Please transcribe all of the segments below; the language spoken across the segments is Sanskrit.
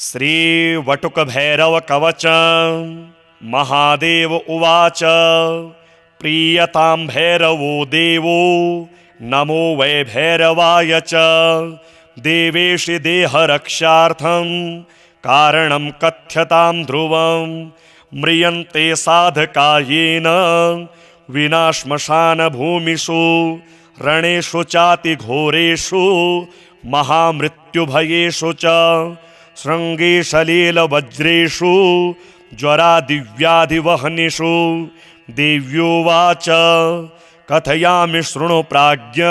श्रीवटुकभैरवकवच महादेव उवाच प्रीयतां भैरवो देवो नमो वै भैरवाय च देवेशि देहरक्षार्थं कारणं कथ्यतां ध्रुवं म्रियन्ते साधका येन विना श्मशानभूमिषु रणेषु चातिघोरेषु महामृत्युभयेषु च शृङ्गेशलीलवज्रेषु ज्वरादिव्याधिवहनिषु देव्योवाच कथयामि शृणु प्राज्ञ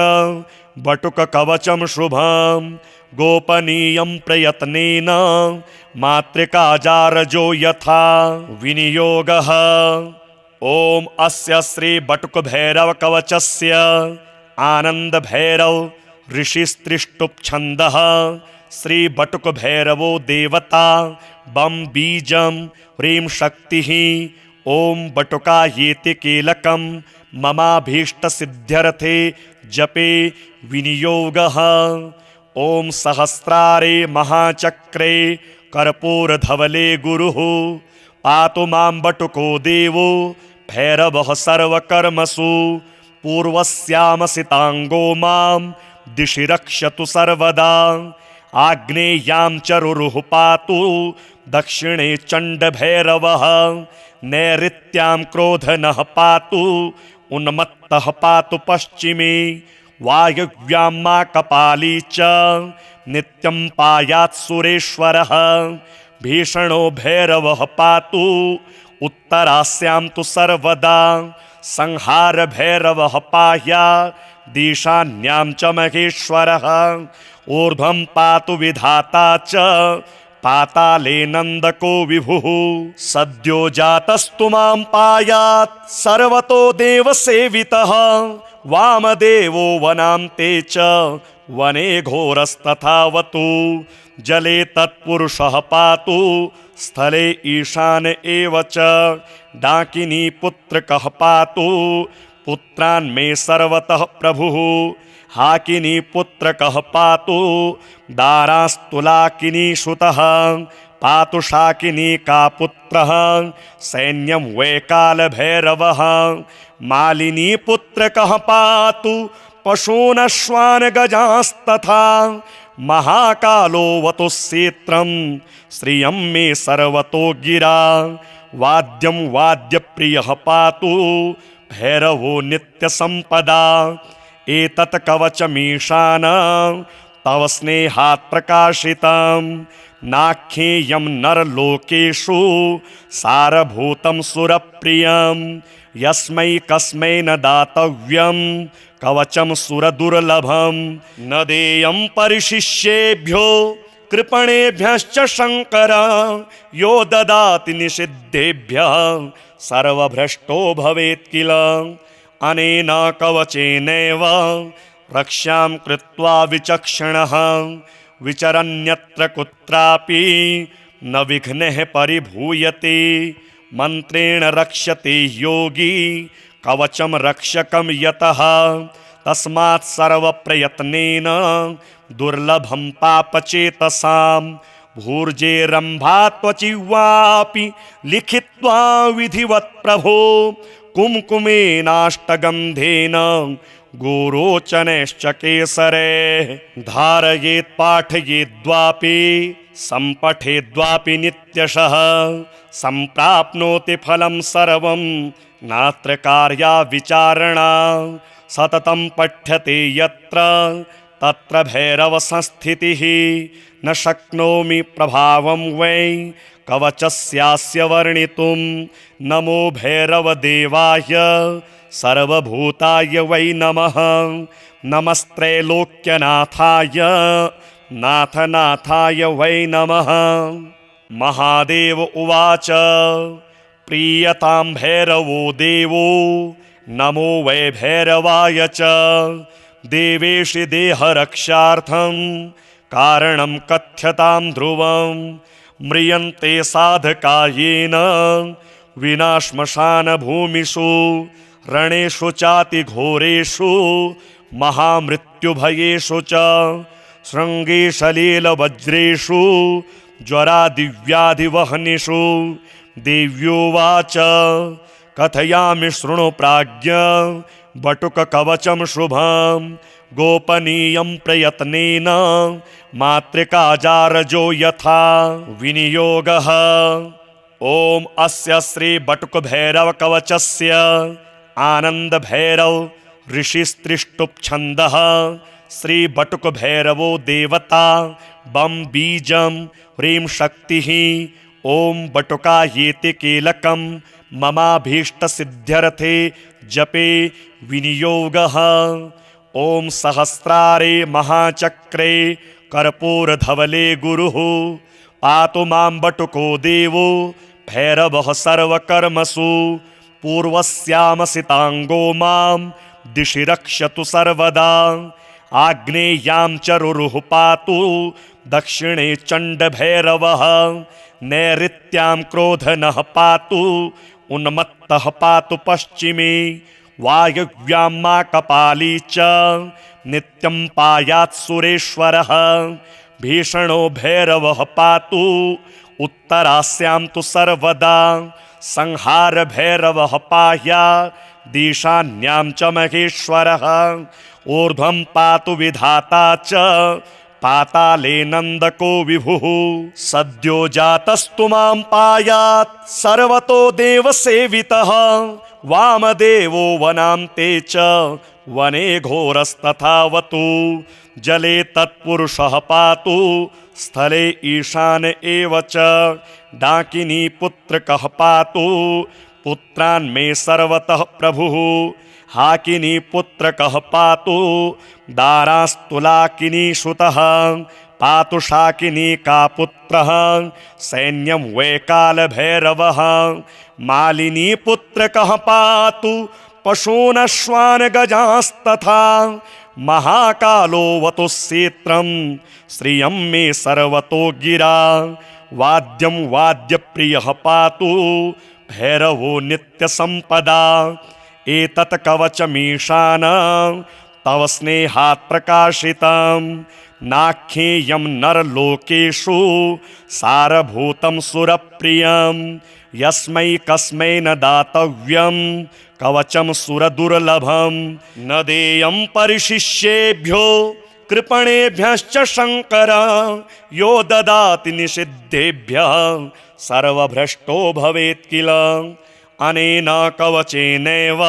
बटुककवचं शुभं गोपनीयं प्रयत्नेन मातृकाजारजो यथा विनियोगः। ॐ अस्य श्री बटुकभैरवकवचस्य आनन्दभैरव ऋषिस्त्रिष्टुप्छन्दः श्री बटुकभैरवो देवता बम बीजं ह्रीं शक्तिः ॐ बटुकायेति कीलकं ममाभीष्टसिद्ध्यर्थे जपे विनियोगः। ॐ सहस्रारे महाचक्रे कर्पूरधवले गुरुः पातु मां बटुको देवो भैरवः सर्वकर्मसु पूर्वस्यामसिताङ्गो मां दिशि रक्षतु सर्वदा। आग्नेयां चरुरुः पातु दक्षिणे चण्डभैरवः नैऋत्यां क्रोधनः पातु उन्मत्तः पातु पश्चिमे वायव्यां माकपाली च नित्यं पायात् सुरेश्वरः भीषणो भैरवः पातु उत्तरास्यां तु सर्वदा संहार भैरवः पायात् दीशान्यां च महेश्वरः ऊर्ध्वं पातु विधाता च पाताले नन्दको विभुः सद्यो जातस्तु मां पायात् सर्वतो देवसेवितः वामदेवो वनान्ते च वने घोरस्तथावतु जले तत्पुरुषः पातु स्थले ईशान एव च डाकिनी पुत्रकः पातु पुत्रान् मे सर्वतः प्रभुः हाकिनी पुत्रकः पातु दारास्तुलाकिनी श्रुतः पातु शाकिनी का पुत्रः सैन्यं वै कालभैरवः मालिनी पुत्रकः पातु पशूनश्वान् गजास्तथा महाकालो वतु क्षेत्रं श्रियं मे सर्वतो गिरा वाद्यं वाद्यप्रियः पातु भैरवो नित्यसम्पदा एतत् कवचमीशान तव स्नेहात् प्रकाशितं नाख्येयं नरलोकेषु सारभूतं सुरप्रियं यस्मै कस्मै न दातव्यं कवचं सुरदुर्लभं न देयं परिशिष्येभ्यो कृपणेभ्यश्च शङ्कर यो ददाति निषिद्धेभ्यः सर्वभ्रष्टो भवेत् किल अनेन कवचेनैव रक्षां कृत्वा विचक्षणः विचरन्यत्र कुत्रापि न विघ्नः परिभूयते मन्त्रेण रक्ष्यते योगी कवचं रक्षकं यतः तस्मात् सर्वप्रयत्नेन दुर्लभं पापचेतसां भूर्जेरम्भा त्वचिवापि लिखित्वा विधिवत् प्रभो कुम्कुमेनाष्टगन्धेन गोरोचनैश्च केसरे धारयेत् पाठयेद्वापि सम्पठेद्वापि नित्यशः सम्प्राप्नोति फलं सर्वं नात्र कार्या विचारणा सततं पठ्यते यत्र तत्र भैरव संस्थितिः न शक्नोमि प्रभावं वै कवचस्यास्य वर्णितुं नमो भैरवदेवाय सर्वभूताय वै नमः नमस्त्रैलोक्यनाथाय नाथनाथाय वै नमः। महादेव उवाच प्रीयतां भैरवो देवो नमो वै भैरवाय च देवेशि देहरक्षार्थं कारणं कथ्यतां ध्रुवं म्रियन्ते साधका येन विना श्मशानभूमिषु रणेषु चातिघोरेषु महामृत्युभयेषु च शृङ्गेशलीलवज्रेषु ज्वरादिव्याधिवह्निषु। देव्योवाच कथयामि शृणु प्राज्ञ बटुककवचं शुभं गोपनीयं प्रयत्नेन मातृकाजारजो यथा विनियोगः। ॐ अस्य श्री बटुकभैरवकवचस्य आनन्दभैरव ऋषिस्त्रिष्टुप् छन्दः। श्री बटुकभैरवो देवता बं बीजं ह्रीं शक्तिः। ॐ बटुकायेति कीलकं ममाभीष्टसिद्ध्यर्थे जपे विनियोगः। ॐ सहस्रारे महाचक्रे कर्पूरधवले गुरुः पातु मां बटुको देवो भैरवः सर्वकर्मसु। पूर्वस्यामसिताङ्गो मां दिशि रक्षतु सर्वदा। आग्नेयां चरुरुः पातु दक्षिणे चण्डभैरवः। नैऋत्यां क्रोधनः पातु उन्मत्तः पातु पश्चिमे। वायव्यां माकपाली च नित्यं पायात् सुरेश्वरः। भीषणो भैरवः पातु उत्तरास्यां तु सर्वदा। संहार भैरवः पायात् दीशान्यां च महेश्वरः। ऊर्ध्वं पातु विधाता च पाताले नन्दको विभुः। सद्यो जातस्तु मां पायात् सर्वतो देवसेवितः। वामदेवो वनान्ते च वने घोरस्तथावतु। जले तत्पुरुषः पातु स्थले ईशान एव च। डाकिनी पुत्रकः पातु पुत्रान् मे सर्वतः प्रभुः। हाकिनी पुत्रकः पातु दारास्तुलाकिनी श्रुतः। पातु शाकिनी का पुत्रः सैन्यं वै कालभैरवः। मालिनी पुत्रकः पातु पशूनश्वान् गजास्तथा। महाकालो वतु क्षेत्रं श्रियं मे सर्वतो गिरा। वाद्यं वाद्यप्रियः पातु भैरवो नित्यसम्पदा। एतत् कवचमीशान तव स्नेहात् प्रकाशितं। नाख्येयं नरलोकेषु सारभूतं सुरप्रियं। यस्मै कस्मै न दातव्यं कवचं सुरदुर्लभं। न देयं परिशिष्येभ्यो कृपणेभ्यश्च शङ्कर। यो ददाति निषिद्धेभ्यः सर्वभ्रष्टो भवेत् किल। अनेन कवचेनैव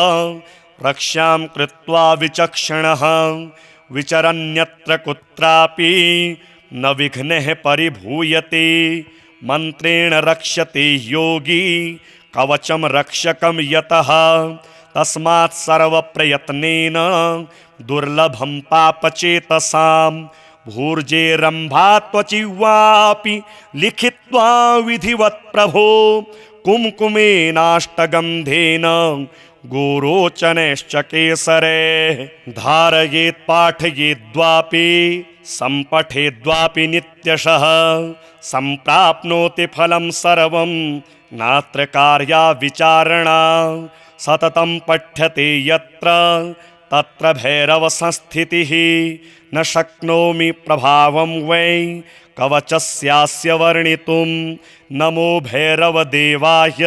रक्षां कृत्वा विचक्षणः विचरन्यत्र कुत्रापि न विघ्नः परिभूयते। मन्त्रेण रक्ष्यते योगी कवचं रक्षकं यतः। तस्मात् सर्वप्रयत्नेन दुर्लभं पापचेतसां। भूर्जेरम्भा त्वचिवापि लिखित्वा विधिवत् प्रभो। कुम्कुमेनाष्टगन्धेन गोरोचनैश्च केसरे। धारयेत् पाठयेद्वापि सम्पठेद्वापि नित्यशः। सम्प्राप्नोति फलं सर्वं नात्र कार्या विचारणा। सततं पठ्यते यत्र तत्र भैरव संस्थितिः। न शक्नोमि प्रभावं वै कवचस्यास्य वर्णितुं। नमो भैरवदेवाय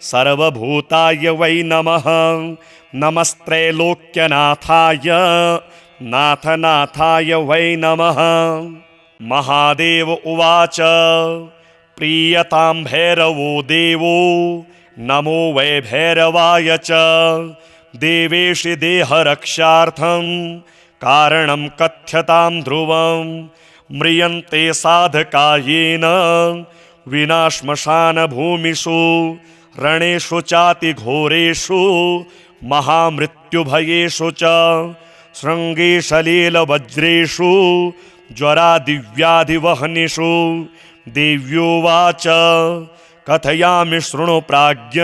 सर्वभूताय वै नमः। नमस्त्रैलोक्यनाथाय नाथनाथाय वै नमः। महादेव उवाच प्रीयतां भैरवो देवो नमो वै भैरवाय च। देवेशि देहरक्षार्थं कारणं कथ्यतां ध्रुवं। म्रियन्ते साधकायेन विना श्मशानभूमिषु। रणेषु चातिघोरेषु महामृत्युभयेषु च। शृङ्गेशलीलवज्रेषु ज्वरादिव्याधिवह्निषु। देव्योवाच कथयामि शृणु प्राज्ञ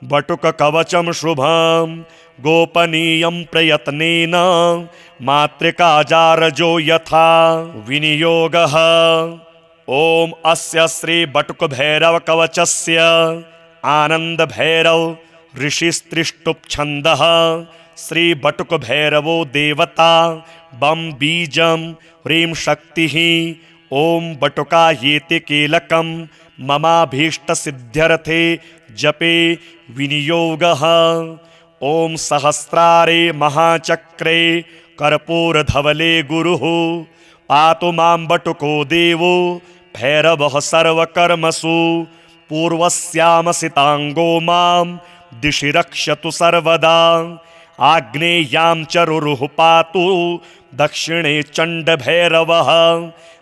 बटुककवचं शुभं गोपनीयं प्रयत्नेन मातृकाजारजो यथा विनियोगः। ॐ अस्य श्री बटुकभैरवकवचस्य आनन्दभैरव ऋषिस्त्रिष्टुप् छन्दः। श्री बटुकभैरवो देवता बं बीजं ह्रीं शक्तिः। ॐ बटुकायेति कीलकं ममाभीष्टसिद्ध्यर्थे जपे विनियोगः। ॐ सहस्रारे महाचक्रे कर्पूरधवले गुरुः पातु मां बटुको देवो भैरवः सर्वकर्मसु। पूर्वस्यामसिताङ्गो मां दिशि रक्षतु सर्वदा। आग्नेयां चरुरुः पातु दक्षिणे चण्डभैरवः।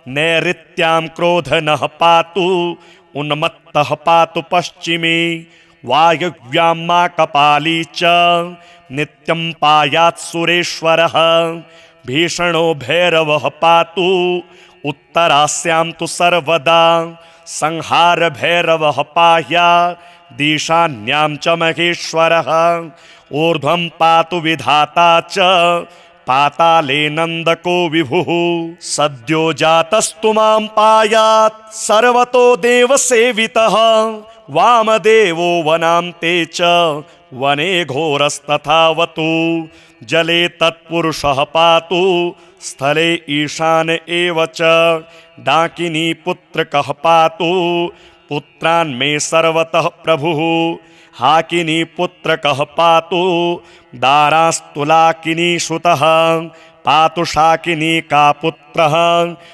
नैऋत्यां क्रोधनः पातु उन्मत्तः पातु पश्चिमे। वायव्यां माकपाली च नित्यं पायात् सुरेश्वरः। भीषणो भैरवः पातु उत्तरास्यां तु सर्वदा। संहार भैरवः पायात् ईशान्यां च महेश्वरः। ऊर्ध्वं पातु विधाता च पाताले नन्दको विभुः। सद्यो जातस्तु मां पायात् सर्वतो देवसेवितः। वामदेवो वनान्ते च वने घोरस्तथावतु। जले तत्पुरुषः पातु स्थले ईशान एव च। डाकिनी पुत्रकः पातु पुत्रान् मे सर्वतः प्रभुः। हाकिनी पुत्रकः पातु दारास्तुलाकिनी श्रुतः। पातु शाकिनी का पुत्रः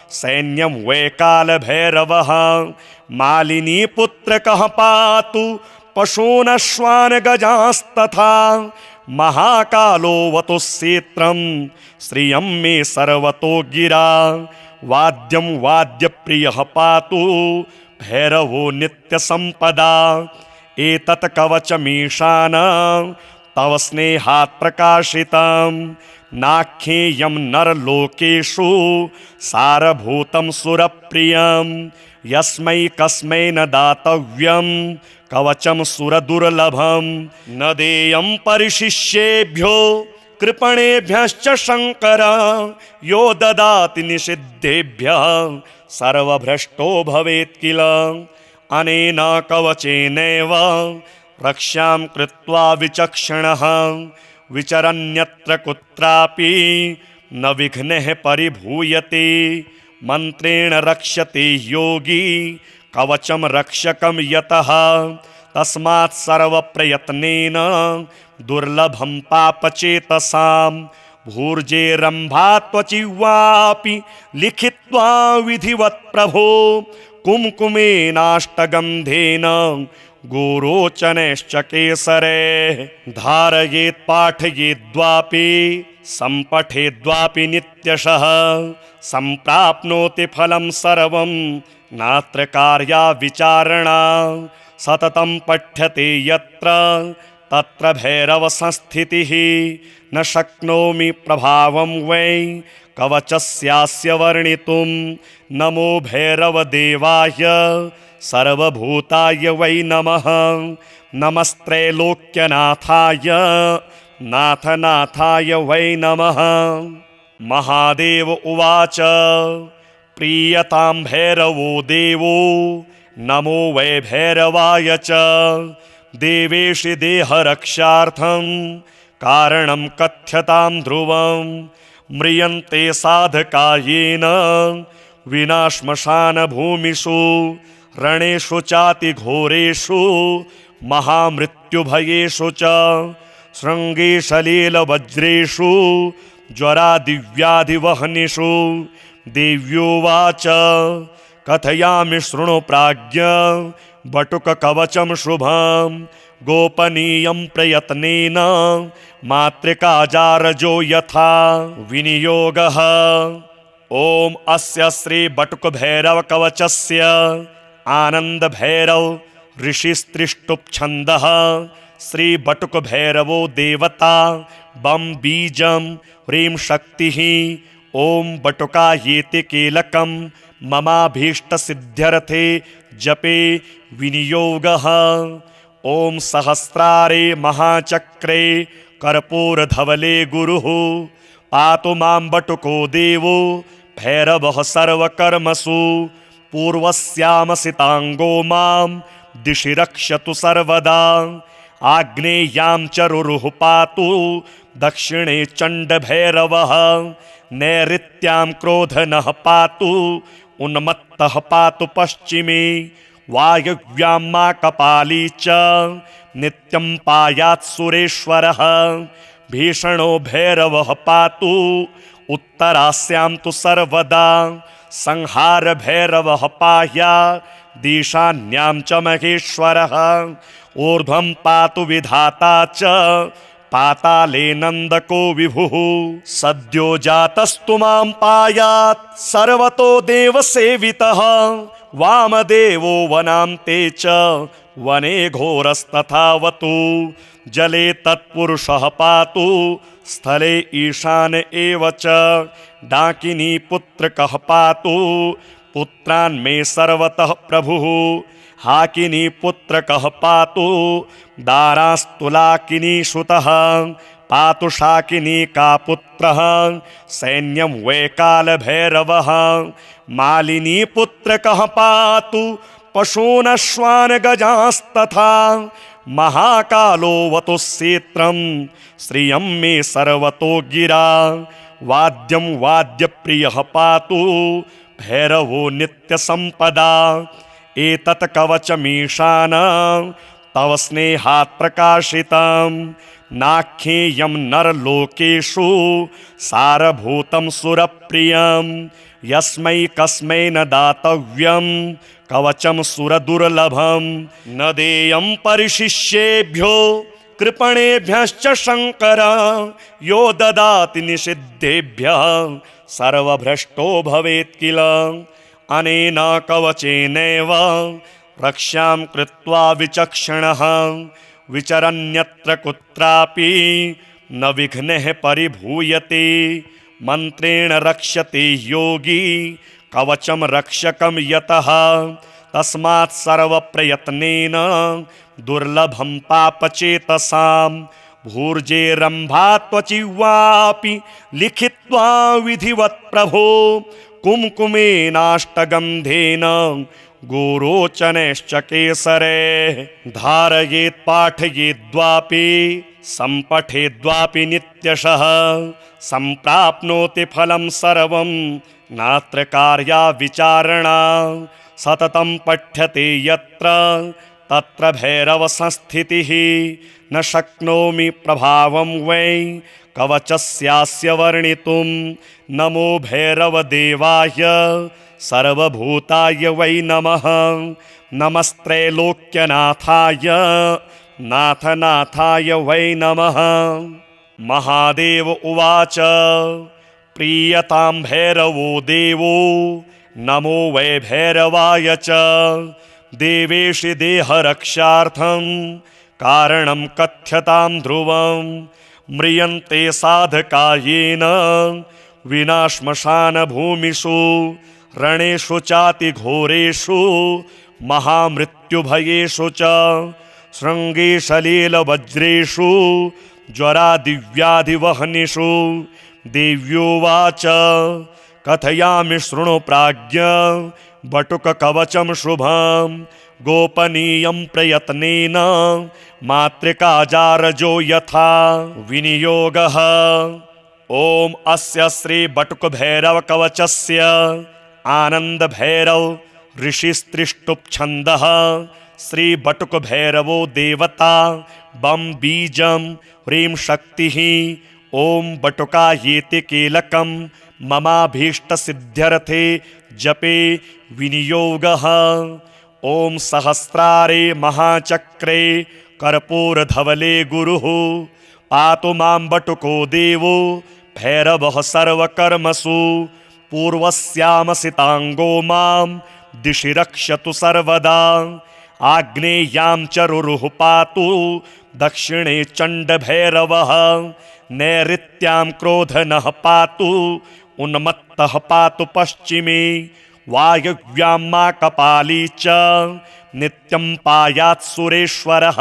सैन्यं वै कालभैरवः। मालिनी पुत्रकः पातु पशूनश्वान् गजास्तथा। महाकालो वतुस्सेत्रं श्रियं मे सर्वतो गिरा। वाद्यं वाद्यप्रियः पातु भैरवो नित्यसम्पदा। एतत् कवचमीशान तव स्नेहात् प्रकाशितं। नाख्येयं नरलोकेषु सारभूतं सुरप्रियं। यस्मै कस्मै न दातव्यं कवचं सुरदुर्लभं। न देयं परिशिष्येभ्यो कृपणेभ्यश्च शङ्कर। यो ददाति निषिद्धेभ्यः सर्वभ्रष्टो भवेत् किल। अनेन कवचेनैव रक्षां कृत्वा विचक्षणः। विचरन्यत्र कुत्रापि न विघ्नः परिभूयते। मन्त्रेण रक्ष्यते योगी कवचं रक्षकं यतः। तस्मात् सर्वप्रयत्नेन दुर्लभं पापचेतसां। भूर्जेरम्भा त्वचिवापि लिखित्वा विधिवत् प्रभो। कुम्कुमेनाष्टगन्धेन गोरोचनैश्च केसरे। धारयेत् पाठयेद्वापि सम्पठेद्वापि नित्यशः। सम्प्राप्नोति फलं सर्वं नात्र कार्या विचारणा। सततं पठ्यते यत्र तत्र भैरव संस्थितिः। न शक्नोमि प्रभावं वै कवचस्यास्य वर्णितुं। नमो भैरवदेवाय सर्वभूताय वै नमः। नमस्त्रैलोक्यनाथाय नाथनाथाय वै नमः। महादेव उवाच प्रीयतां भैरवो देवो नमो वै भैरवाय च। देवेशि देहरक्षार्थं कारणं कथ्यतां ध्रुवं। म्रियन्ते साधकायेन विना श्मशानभूमिषु। रणेषु चातिघोरेषु महामृत्युभयेषु च। शृङ्गे सलीलवज्रेषु ज्वरादिव्याधिवह्निषु। देव्योवाच कथयामि शृणु प्राज्ञ बटुककवचं शुभं। गोपनीयं प्रयत्नेन मातृकाजारजो यथा विनियोगः। ॐ अस्य श्री बटुकभैरवकवचस्य आनन्दभैरव ऋषिस्त्रिष्टुप् छन्दः। श्री बटुकभैरवो देवता बं बीजं ह्रीं शक्तिः। ॐ बटुकायेति कीलकं ममाभीष्टसिद्ध्यर्थे जपे विनियोगः। ॐ सहस्रारे महाचक्रे कर्पूरधवले गुरुः पातु मां बटुको देवो भैरवः सर्वकर्मसु। पूर्वस्यामसिताङ्गो मां दिशि रक्षतु सर्वदा। आग्नेयां चरुरुः पातु दक्षिणे चण्डभैरवः। नैऋत्यां क्रोधनः पातु उन्मत्तः पातु पश्चिमे वायव्यां मा कपाली च नित्यं पायात् सुरेश्वरः भीषणो भैरवः पातु उत्तरास्यां तु सर्वदा संहार भैरवः पायात् दिशान्यां च महेश्वरः ऊर्ध्वं पातु विधाता च पाताले नन्दको विभुः सद्यो जातस्तु मां पायात् सर्वतो देवसेवितः वामदेवो वनान्ते च वने घोरस्तथावतु जले तत्पुरुषः पातु स्थले ईशान एव च डाकिनी पुत्रकः पातु पुत्रान् मे सर्वतः प्रभुः हाकिनी पुत्रकः पातु दारास्तुलाकिनी श्रुतः पातु शाकिनी का पुत्रः सैन्यं वै कालभैरवः मालिनी पुत्रकः पातु पशूनश्वान् गजास्तथा महाकालो वतु क्षेत्रं श्रियं मे सर्वतो गिरा वाद्यं वाद्यप्रियः पातु भैरवो नित्यसम्पदा एतत् कवचमीशान तव स्नेहात् प्रकाशितं नाख्येयं नरलोकेषु सारभूतं सुरप्रियं यस्मै कस्मै न दातव्यं कवचं सुरदुर्लभं न देयं परिशिष्येभ्यो कृपणेभ्यश्च शङ्कर यो ददाति निषिद्धेभ्यः सर्वभ्रष्टो भवेत् किल अनेन कवचेनैव रक्षां कृत्वा विचक्षणः विचरन्यत्र कुत्रापि न विघ्नः परिभूयते मन्त्रेण रक्ष्यते योगी कवचं रक्षकं यतः तस्मात् सर्वप्रयत्नेन दुर्लभं पापचेतसां भूर्जेरम्भा त्वचिवापि लिखित्वा विधिवत् प्रभो कुम्कुमेनाष्टगन्धेन गोरोचनैश्च केसरे धारयेत् पाठयेद्वापि सम्पठेद्वापि नित्यशः सम्प्राप्नोति फलं सर्वं नात्र कार्या विचारणा सततं पठ्यते यत्र तत्र भैरव संस्थितिः न शक्नोमि प्रभावं वै कवचस्यास्य वर्णितुं नमो भैरवदेवाय सर्वभूताय वै नमः नमस्त्रैलोक्यनाथाय नाथनाथाय वै नमः महादेव उवाच प्रीयतां भैरवो देवो नमो वै भैरवाय च देवेशि देहरक्षार्थं कारणं कथ्यतां ध्रुवं म्रियन्ते साधकायेन विना श्मशानभूमिषु रणेषु चातिघोरेषु महामृत्युभयेषु च शृङ्गे सलीलवज्रेषु ज्वरादिव्याधिवहनिषु देव्योवाच कथयामि शृणु प्राज्ञ बटुककवचं शुभं गोपनीयं प्रयत्नेन मातृकाजारजो यथा विनियोगः ॐ अस्य श्री बटुकभैरवकवचस्य आनन्दभैरव ऋषिस्त्रिष्टुप्छन्दः श्री बटुकभैरवो देवता बं बीजं ह्रीं शक्तिः ॐ बटुकायेति कीलकं ममाभीष्टसिद्ध्यर्थे जपे विनियोगः ॐ सहस्रारे महाचक्रे कर्पूरधवले गुरुः पातु मां बटुको देवो भैरवः सर्वकर्मसु पूर्वस्यामसिताङ्गो मां दिशि रक्षतु सर्वदा आग्नेयां चरुरुः पातु दक्षिणे चण्डभैरवः नैऋत्यां क्रोधनः पातु उन्मत्तः पातु पश्चिमे वायव्यां मा कपाली च नित्यं पायात् सुरेश्वरः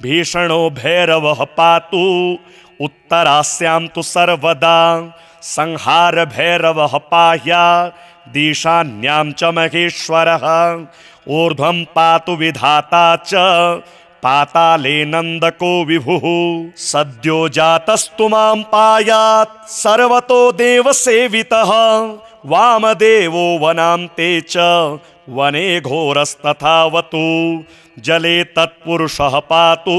भीषणो भैरवः पातु उत्तरास्यां तु सर्वदा संहार भैरवः पायात् दिशान्यां च महेश्वरः ऊर्ध्वं पातु विधाता च पाताले नन्दको विभुः सद्यो जातस्तु मां पायात् सर्वतो देवसेवितः वामदेवो वनान्ते च वने घोरस्तथावतु जले तत्पुरुषः पातु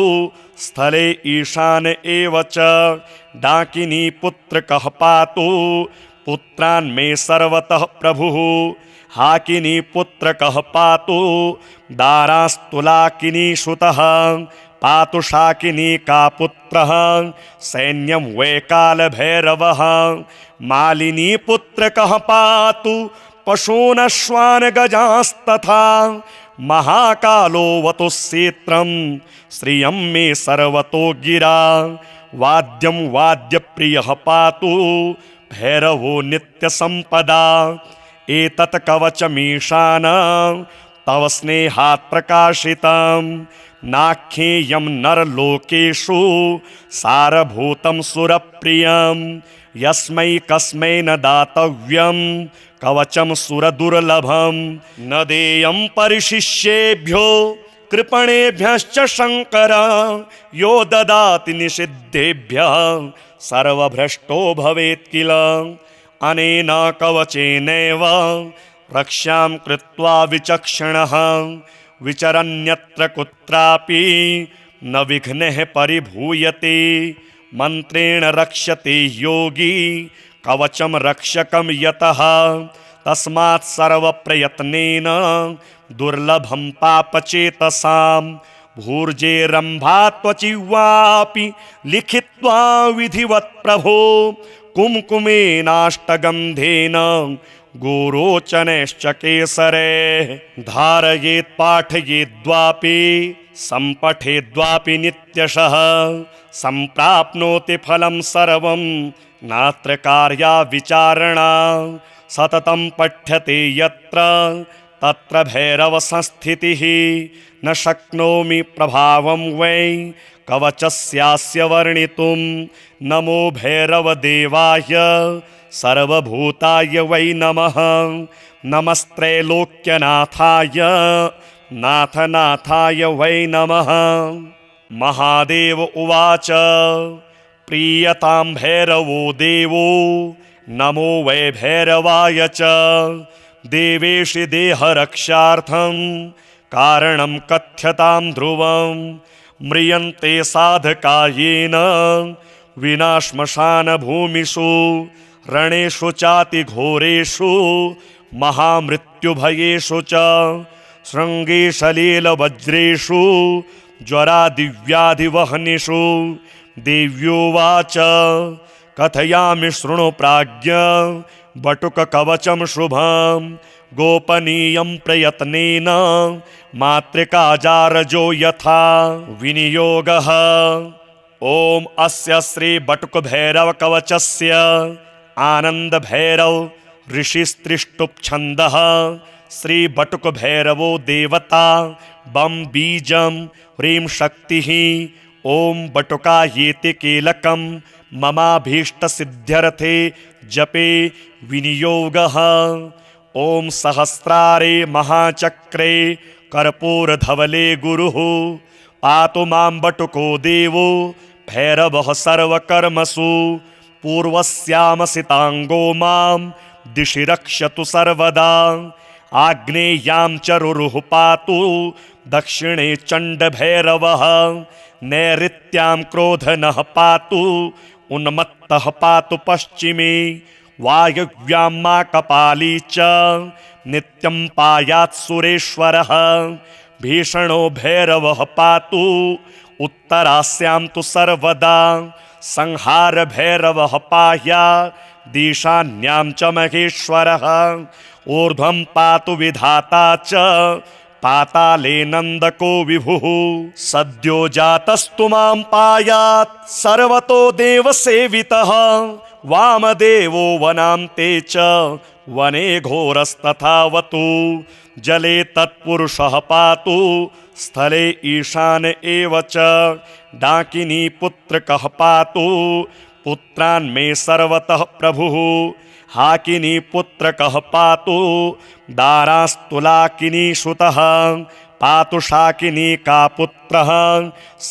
स्थले ईशान एव च डाकिनी पुत्रकः पातु पुत्रान् मे सर्वतः प्रभुः हाकिनी पुत्रकः पातु दारास्तुलाकिनी श्रुतः पातु शाकिनी का पुत्रः सैन्यं वैकालभैरवः मालिनी पुत्रकः पातु पशूनश्वान् गजास्तथा महाकालो वतु सीत्रं श्रियं मे सर्वतो गिरा वाद्यं वाद्यप्रियः पातु भैरवो नित्यसम्पदा एतत् कवचमीशान तव स्नेहात् प्रकाशितं नाख्येयं नरलोकेषु सारभूतं सुरप्रियं यस्मै कस्मै न दातव्यं कवचं सुरदुर्लभं न देयं परिशिष्येभ्यो कृपणेभ्यश्च शङ्कर यो ददाति निषिद्धेभ्यः सर्वभ्रष्टो भवेत् किल अनेन कवचेनैव रक्ष्यां कृत्वा विचक्षणः विचरन्यत्र कुत्रापि न विघ्नः परिभूयते मन्त्रेण रक्ष्यते योगी कवचं रक्षकं यतः तस्मात् सर्वप्रयत्नेन दुर्लभं पापचेतसां भूर्जेरम्भा त्वचिवापि लिखित्वा विधिवत् प्रभो कुम्कुमेनाष्टगन्धेन गोरोचनैश्च केसरे धारयेत् पाठयेद्वापि सम्पठेद्वापि नित्यशः सम्प्राप्नोति फलं सर्वं नात्र कार्या विचारणा सततं पठ्यते यत्र तत्र भैरव संस्थितिः न शक्नोमि प्रभावं वै कवचस्यास्य वर्णितुं नमो भैरवदेवाय सर्वभूताय वै नमः नमस्त्रैलोक्यनाथाय नाथनाथाय वै नमः। महादेव उवाच प्रीयतां भैरवो देवो नमो वै भैरवाय च देवेशि देहरक्षार्थं कारणं कथ्यतां ध्रुवं म्रियन्ते साधकायेन विना श्मशानभूमिषु रणेषु चातिघोरेषु महामृत्युभयेषु च शृङ्गे सलीलवज्रेषु ज्वरादिव्याधिवहनिषु देव्योवाच कथयामि शृणु प्राज्ञ बटुककवचं शुभं गोपनीयं प्रयत्नेन मातृकाजारजो यथा विनियोगः। ॐ अस्य श्री बटुकभैरवकवचस्य आनन्दभैरव ऋषिस्त्रिष्टुप्छन्दः श्री बटुकभैरवो देवता बं बीजं ह्रीं शक्तिः ॐ बटुकायेति कीलकं ममाभीष्टसिद्ध्यर्थे जपे विनियोगः। ॐ सहस्रारे महाचक्रे कर्पूरधवले गुरुः पातु मां बटुको देवो भैरवः सर्वकर्मसु पूर्वस्यामसिताङ्गो मां दिशि रक्षतु सर्वदा आग्नेयां चरुरुः पातु दक्षिणे चण्डभैरवः नैऋत्यां क्रोधनः पातु उन्मत्तः पातु पश्चिमे वायव्यां माकपाली च नित्यं पायात् सुरेश्वरः भीषणो भैरवः पातु उत्तरास्यां तु सर्वदा संहारभैरवः पायात् दीशान्यां च महेश्वरः ऊर्ध्वं पातु विधाता च पाताले नन्दको विभुः सद्यो जातस्तु मां पायात् सर्वतो देवसेवितः वामदेवो वनान्ते च वने घोरस्तथावतु जले तत्पुरुषः पातु स्थले ईशान एव च डाकिनी पुत्रकः पातु पुत्रान् मे सर्वतः प्रभुः हाकिनी पुत्रकः पातु दारास्तुलाकिनी श्रुतः पातु शाकिनी का पुत्रः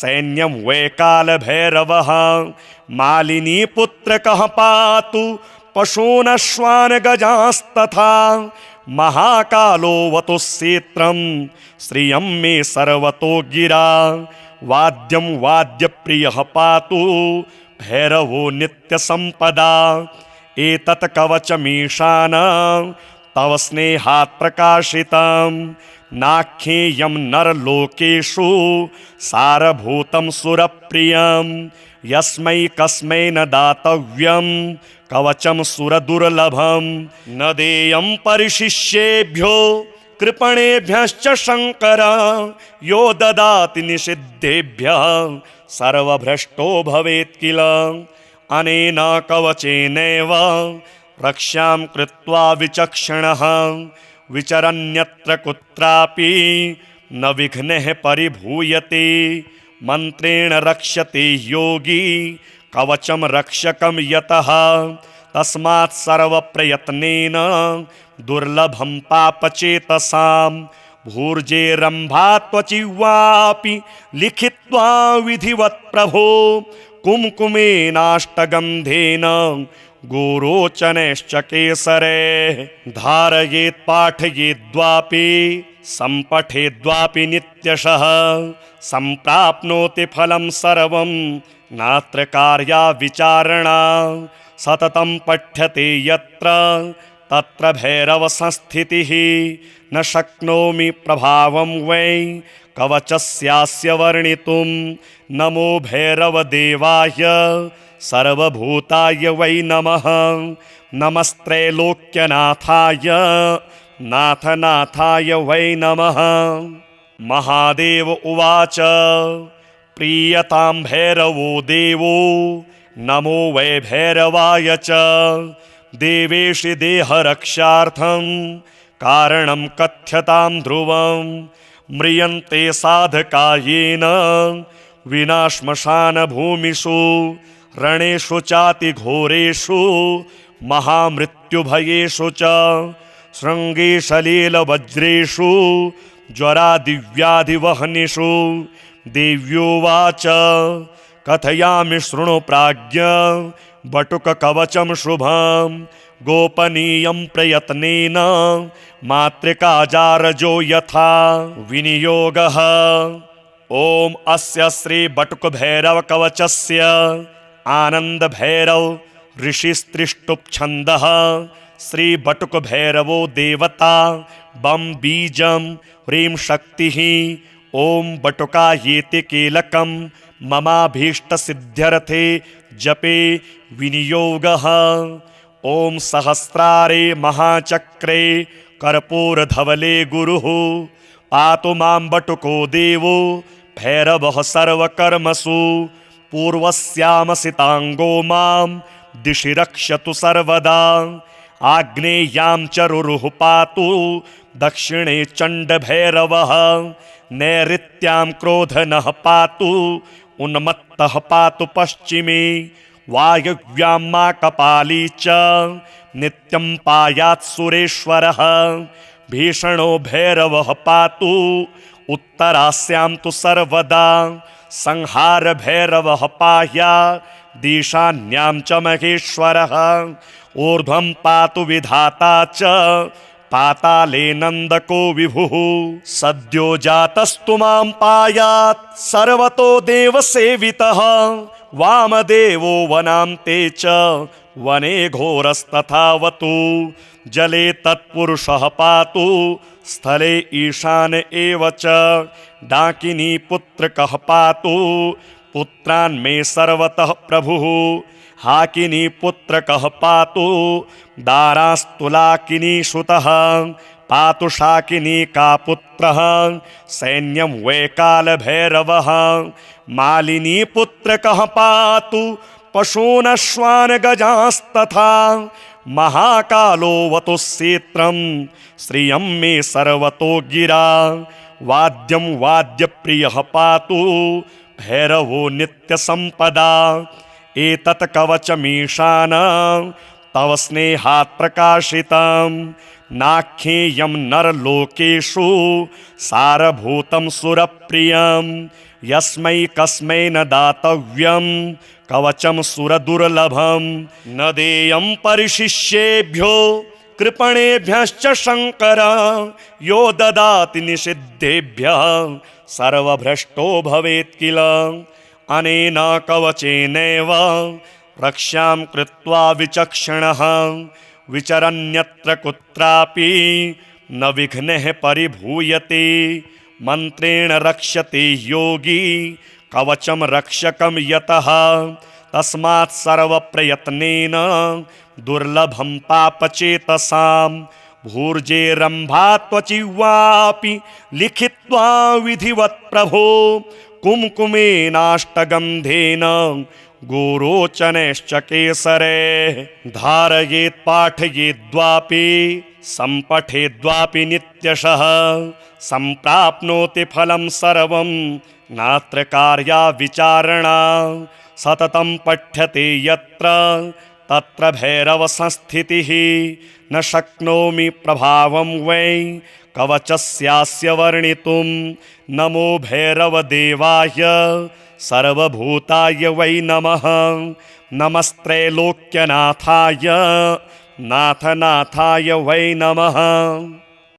सैन्यं वैकालभैरवः मालिनी पुत्रकः पातु पशूनश्वान् गजांस्तथा महाकालो वतुस्सेत्रं श्रियं मे सर्वतो गिरा वाद्यं वाद्यप्रियः पातु भैरवो नित्यसम्पदा एतत् कवचमीशानं तव स्नेहात् प्रकाशितं नाख्येयं नरलोकेषु सारभूतं सुरप्रियं यस्मै कस्मै न दातव्यं कवचं सुरदुर्लभं न देयं परिशिष्येभ्यो कृपणेभ्यश्च शङ्कर यो ददाति निषिद्धेभ्यः सर्वभ्रष्टो भवेत् किल अनेन कवचेनैव रक्ष्यां कृत्वा विचक्षणः विचरन्यत्र कुत्रापि न विघ्नः परिभूयते मन्त्रेण रक्ष्यते योगी कवचं रक्षकं यतः तस्मात् सर्वप्रयत्नेन दुर्लभं पापचेतसां भूर्जेरम्भा त्वचिवापि लिखित्वा विधिवत् प्रभो कुम्कुमेनाष्टगन्धेन गोरोचनैश्च केसरे धारयेत् पाठयेद्वापि सम्पठेद्वापि नित्यशः सम्प्राप्नोति फलं सर्वं नात्र कार्या विचारणा सततं पठ्यते यत्र तत्र भैरव संस्थितिः न शक्नोमि प्रभावं वै कवचस्यास्य वर्णितुं नमो भैरवदेवाय सर्वभूताय वै नमः नमस्त्रैलोक्यनाथाय नाथनाथाय वै नमः। महादेव उवाच प्रीयतां भैरवो देवो नमो वै भैरवाय च देवेशि देहरक्षार्थं कारणं कथ्यतां ध्रुवं म्रियन्ते साधकायेन विना श्मशानभूमिषु रणेषु चातिघोरेषु महामृत्युभयेषु च शृङ्गेशलीलवज्रेषु ज्वरादिव्याधिवहनिषु देव्योवाच कथयामि शृणु प्राज्ञ बटुककवचं शुभं गोपनीयं प्रयत्नेन मातृकाजारजो यथा विनियोगः। ॐ अस्य श्री बटुकभैरवकवचस्य आनन्दभैरव ऋषिस्त्रिष्टुप्छन्दः श्री बटुकभैरवो देवता बं बीजं ह्रीं शक्तिः ॐ बटुकायेति कीलकं ममाभीष्टसिद्ध्यर्थे जपे विनियोगः। ॐ सहस्रारे महाचक्रे कर्पूरधवले गुरुः पातु मां बटुको देवो भैरवः सर्वकर्मसु पूर्वस्यामसिताङ्गो मां दिशि रक्षतु सर्वदा आग्नेयां चरुरुः पातु दक्षिणे चण्डभैरवः नैऋत्यां क्रोधनः पातु उन्मत्तः पातु पश्चिमे वायव्यां माकपाली च नित्यं पायात् सुरेश्वरः भीषणो भैरवः पातु उत्तरास्यां तु सर्वदा संहारभैरवः पायात् दिशान्यां च महेश्वरः ऊर्ध्वं पातु विधाता च पाताले नन्दको विभुः सद्यो जातस्तु मां पायात् सर्वतो देवसेवितः वामदेवो वनान्ते च वने घोरस्तथावतु जले तत्पुरुषः पातु स्थले ईशान एव च डाकिनी पुत्रकः पातु पुत्रान् मे सर्वतः प्रभुः हाकिनी पुत्रकः पातु दारास्तुलाकिनी श्रुतः पातु शाकिनी का पुत्रः सैन्यं वैकालभैरवः मालिनी पुत्रकः पातु पशूनश्वान् गजांस्तथा महाकालो वतुस्सेत्रं श्रियं मे सर्वतो गिरा वाद्यं वाद्यप्रियः पातु भैरवो नित्यसम्पदा एतत् कवचमीशानं तव स्नेहात् प्रकाशितं नाख्येयं नरलोकेषु सारभूतं सुरप्रियं यस्मै कस्मै न दातव्यं कवचं सुरदुर्लभं न देयं परिशिष्येभ्यो कृपणेभ्यश्च शङ्कर यो ददाति निषिद्धेभ्यः सर्वभ्रष्टो भवेत् किल। अनेन कवचेनैव रक्ष्यां कृत्वा विचक्षणः विचरन्यत्र कुत्रापि न विघ्नः परिभूयते। मन्त्रेण रक्ष्यते योगी कवचं रक्षकं यतः तस्मात् सर्वप्रयत्नेन दुर्लभं पापचेतसां भूर्जेरम्भा त्वचिवापि लिखित्वा विधिवत् प्रभो कुम्कुमेनाष्टगन्धेन गोरोचनश्च केसरे धारयेत् पाठयेद्वापि सम्पठेद्वापि नित्यशः सम्प्राप्नोति फलं सर्वं नात्र कार्या विचारणा। सततं पठ्यते यत्र तत्र भैरवसंस्थितिः न शक्नोमि प्रभावं वै कवचस्यास्य वर्णितुं। नमो भैरवदेवाय सर्वभूताय वै नमः। नमस्त्रैलोक्यनाथाय नाथनाथाय वै नमः।